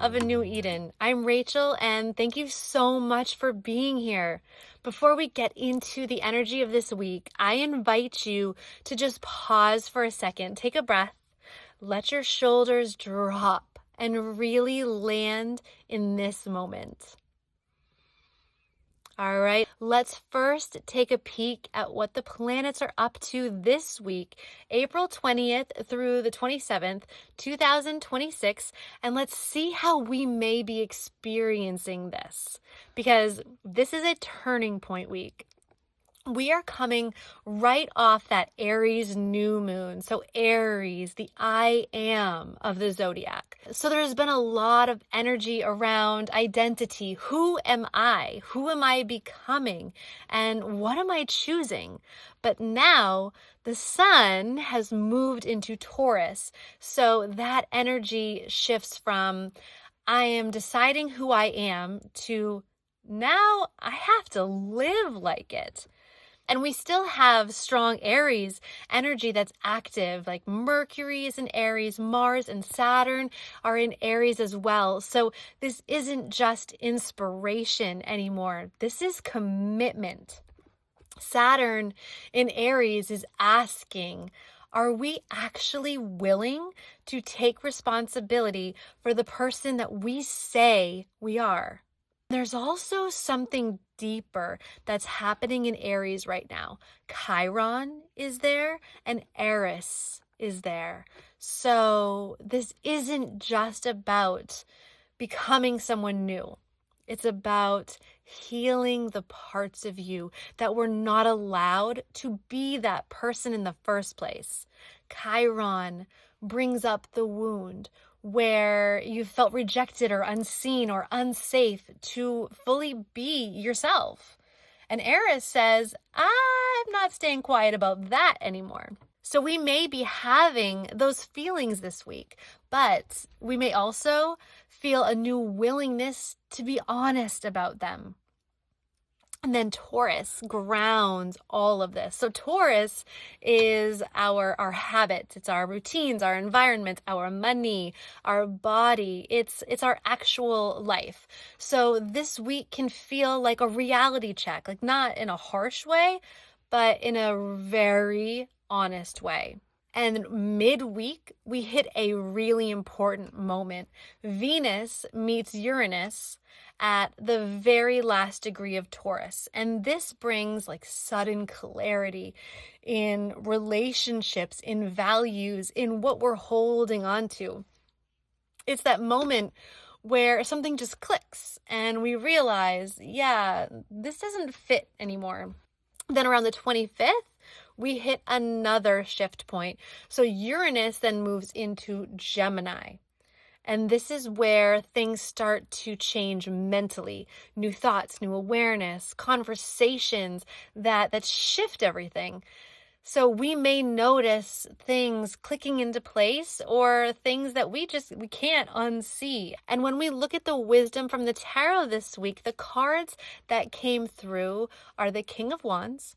of A New Eden. I'm Rachel, and thank you so much for being here. Before we get into the energy of this week, I invite you to just pause for a second, take a breath, let your shoulders drop, and really land in this moment. All right, let's first take a peek at what the planets are up to this week, April 20th through the 27th, 2026, and let's see how we may be experiencing this, because this is a turning point week. We are coming right off that Aries new moon. So Aries, the I am of the zodiac. So there's been a lot of energy around identity. Who am I? Who am I becoming? And what am I choosing? But now the sun has moved into Taurus. So that energy shifts from I am deciding who I am to now I have to live like it. And we still have strong Aries energy that's active, like Mercury is in Aries, Mars and Saturn are in Aries as well. So this isn't just inspiration anymore. This is commitment. Saturn in Aries is asking, are we actually willing to take responsibility for the person that we say we are? There's also something deeper that's happening in Aries right now. Chiron is there and Eris is there. So this isn't just about becoming someone new. It's about healing the parts of you that were not allowed to be that person in the first place. Chiron brings up the wound where you felt rejected or unseen or unsafe to fully be yourself. And Eris says, I'm not staying quiet about that anymore. So we may be having those feelings this week, but we may also feel a new willingness to be honest about them. And then Taurus grounds all of this. So Taurus is our habits, it's our routines, our environment, our money, our body. It's our actual life. So this week can feel like a reality check, like not in a harsh way, but in a very honest way. And midweek, we hit a really important moment. Venus meets Uranus at the very last degree of Taurus. And this brings like sudden clarity in relationships, in values, in what we're holding on to. It's that moment where something just clicks and we realize, yeah, this doesn't fit anymore. Then around the 25th, we hit another shift point. So Uranus then moves into Gemini. And this is where things start to change mentally. New thoughts, new awareness, conversations that shift everything. So we may notice things clicking into place or things that we can't unsee. And when we look at the wisdom from the tarot this week, the cards that came through are the King of Wands,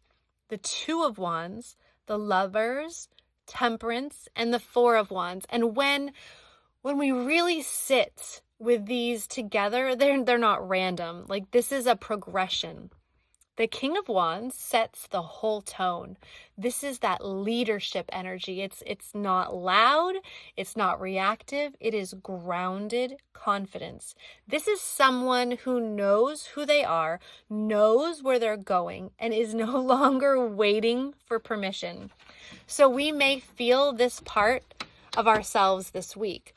the Two of Wands, the Lovers, Temperance, and the Four of Wands. And when we really sit with these together, they're not random. Like this is a progression. The King of Wands sets the whole tone. This is that leadership energy. It's not loud, it's not reactive, it is grounded confidence. This is someone who knows who they are, knows where they're going, and is no longer waiting for permission. So we may feel this part of ourselves this week.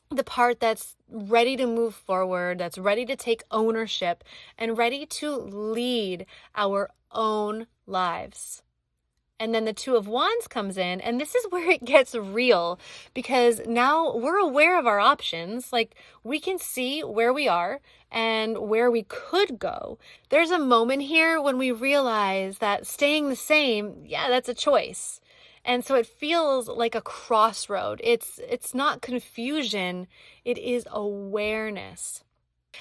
The part that's ready to move forward, that's ready to take ownership and ready to lead our own lives. And then the Two of Wands comes in, and this is where it gets real because now we're aware of our options. Like we can see where we are and where we could go. There's a moment here when we realize that staying the same, yeah, that's a choice. And so it feels like a crossroad. It's not confusion, it is awareness.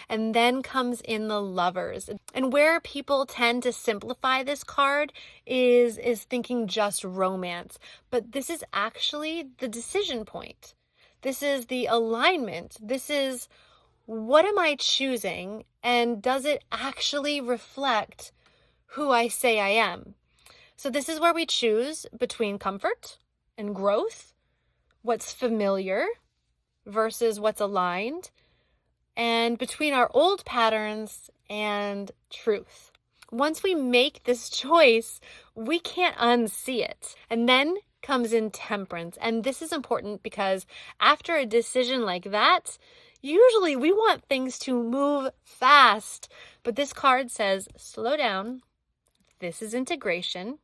And then comes in the Lovers. And where people tend to simplify this card is thinking just romance. But this is actually the decision point. This is the alignment. This is, what am I choosing? And does it actually reflect who I say I am? So this is where we choose between comfort and growth, what's familiar versus what's aligned, and between our old patterns and truth. Once we make this choice, we can't unsee it. And then comes in temperance. And this is important because after a decision like that, usually we want things to move fast. But this card says, slow down. This is integration.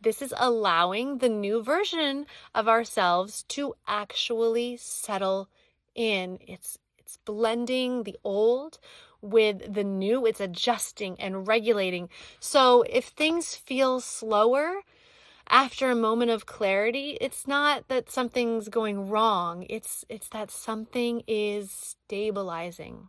This is allowing the new version of ourselves to actually settle in. It's blending the old with the new. It's adjusting and regulating. So if things feel slower after a moment of clarity, it's not that something's going wrong. It's that something is stabilizing.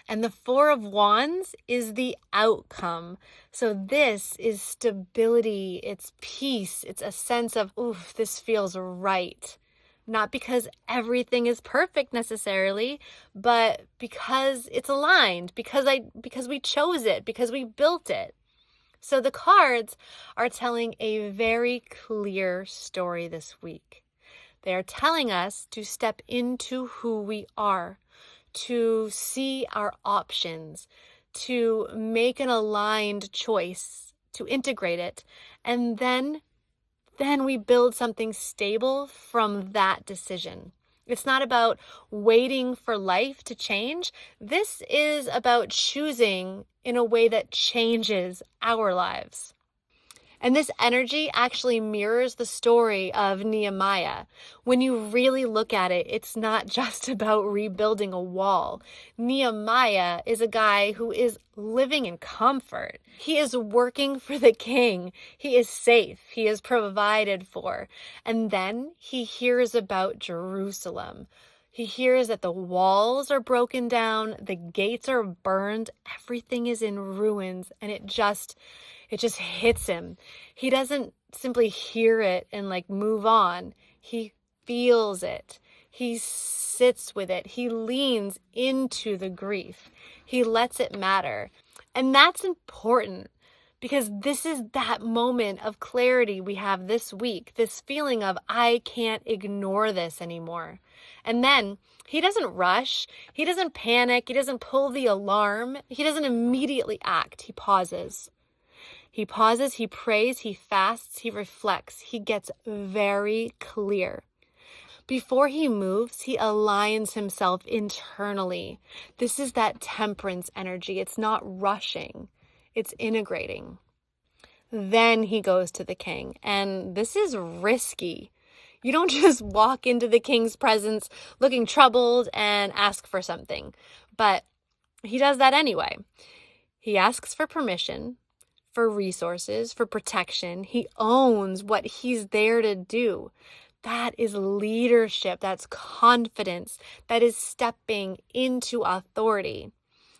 And the Four of Wands is the outcome. So this is stability, it's peace, it's a sense of, oof, this feels right. Not because everything is perfect necessarily, but because it's aligned, because we chose it, because we built it. So the cards are telling a very clear story this week. They are telling us to step into who we are, to see our options, to make an aligned choice, to integrate it, and then we build something stable from that decision. It's not about waiting for life to change. This is about choosing in a way that changes our lives. And this energy actually mirrors the story of Nehemiah. When you really look at it, it's not just about rebuilding a wall. Nehemiah is a guy who is living in comfort. He is working for the king. He is safe. He is provided for. And then he hears about Jerusalem. He hears that the walls are broken down, the gates are burned, everything is in ruins, and it just hits him. He doesn't simply hear it and move on. He feels it. He sits with it. He leans into the grief. He lets it matter. And that's important because this is that moment of clarity we have this week, this feeling of, I can't ignore this anymore. And then he doesn't rush. He doesn't panic. He doesn't pull the alarm. He doesn't immediately act. He pauses. He pauses, he prays, he fasts, he reflects, he gets very clear. Before he moves, he aligns himself internally. This is that temperance energy. It's not rushing, it's integrating. Then he goes to the king, and this is risky. You don't just walk into the king's presence looking troubled and ask for something, but he does that anyway. He asks for permission, for resources, for protection. He owns what he's there to do. That is leadership. That's confidence. That is stepping into authority.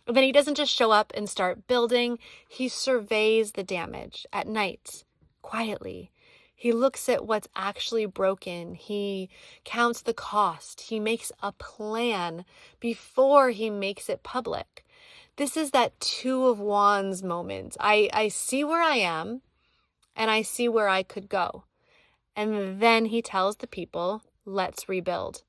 And then he doesn't just show up and start building. He surveys the damage at night, quietly. He looks at what's actually broken. He counts the cost. He makes a plan before he makes it public. This is that Two of Wands moment. I see where I am and I see where I could go. And then he tells the people, let's rebuild.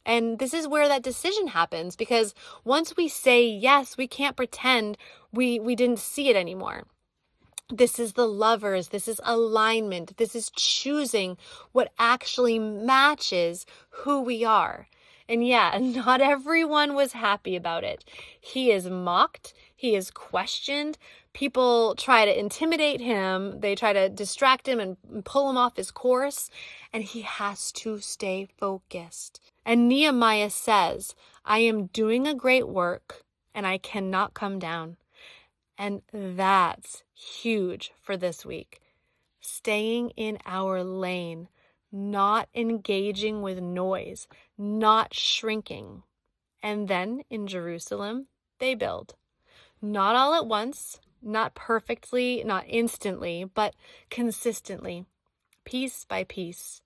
And this is where that decision happens, because once we say yes, we can't pretend we didn't see it anymore. This is the Lovers. This is alignment. This is choosing what actually matches who we are. And yeah, not everyone was happy about it. He is mocked. He is questioned. People try to intimidate him. They try to distract him and pull him off his course. And he has to stay focused. And Nehemiah says, I am doing a great work and I cannot come down. And that's huge for this week. Staying in our lane. Not engaging with noise, not shrinking. And then in Jerusalem, they build. Not all at once, not perfectly, not instantly, but consistently, piece by piece.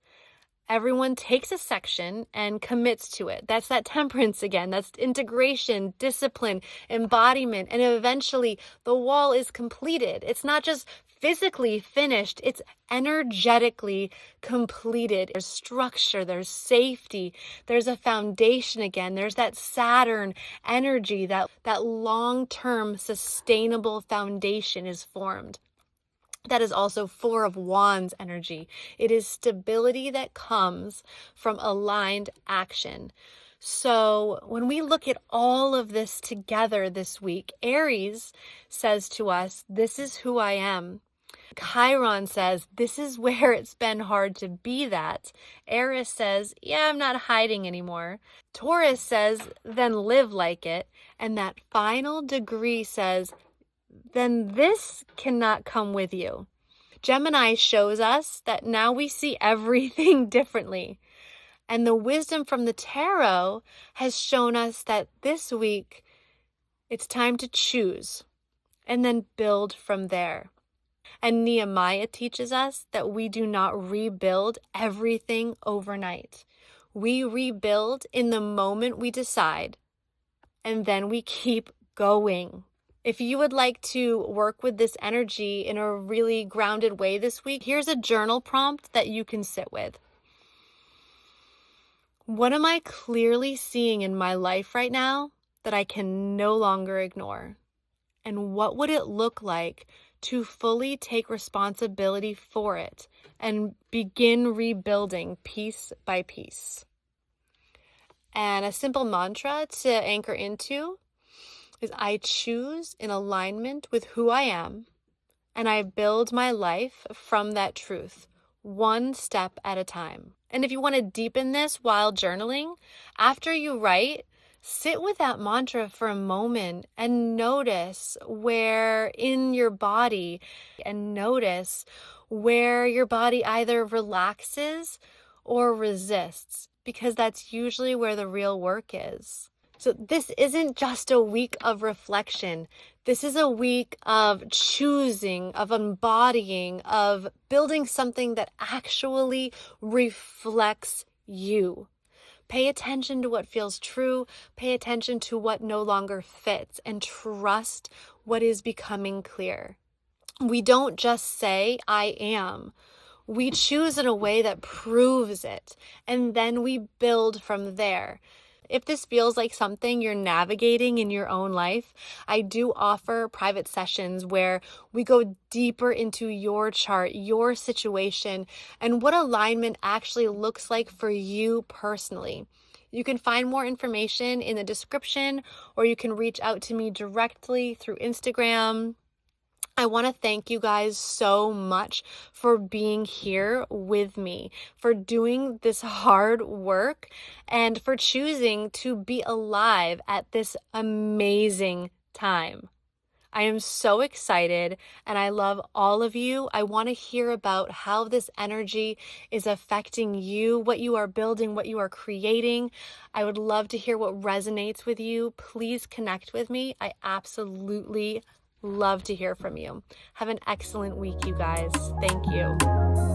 Everyone takes a section and commits to it. That's that temperance again. That's integration, discipline, embodiment, and eventually the wall is completed. It's not just physically finished, it's energetically completed. There's structure, there's safety, there's a foundation again. There's that Saturn energy, that long-term sustainable foundation is formed. That is also Four of Wands energy. It is stability that comes from aligned action. So when we look at all of this together this week, Aries says to us, this is who I am. Chiron says, this is where it's been hard to be that. Aries says, yeah, I'm not hiding anymore. Taurus says, then live like it. And that final degree says, then this cannot come with you. Gemini shows us that now we see everything differently. And the wisdom from the tarot has shown us that this week it's time to choose and then build from there. And Nehemiah teaches us that we do not rebuild everything overnight. We rebuild in the moment we decide, and then we keep going. If you would like to work with this energy in a really grounded way this week, here's a journal prompt that you can sit with. What am I clearly seeing in my life right now that I can no longer ignore? And what would it look like to fully take responsibility for it and begin rebuilding piece by piece? And a simple mantra to anchor into is I choose in alignment with who I am, and I build my life from that truth, one step at a time. And if you want to deepen this while journaling, after you write, sit with that mantra for a moment and notice where in your body, and notice where your body either relaxes or resists, because that's usually where the real work is. So this isn't just a week of reflection. This is a week of choosing, of embodying, of building something that actually reflects you. Pay attention to what feels true. Pay attention to what no longer fits, and trust what is becoming clear. We don't just say, I am. We choose in a way that proves it, and then we build from there. If this feels like something you're navigating in your own life, I do offer private sessions where we go deeper into your chart, your situation, and what alignment actually looks like for you personally. You can find more information in the description, or you can reach out to me directly through Instagram. I want to thank you guys so much for being here with me, for doing this hard work, and for choosing to be alive at this amazing time. I am so excited, and I love all of you. I want to hear about how this energy is affecting you, what you are building, what you are creating. I would love to hear what resonates with you. Please connect with me. I absolutely love to hear from you. Have an excellent week, you guys. Thank you.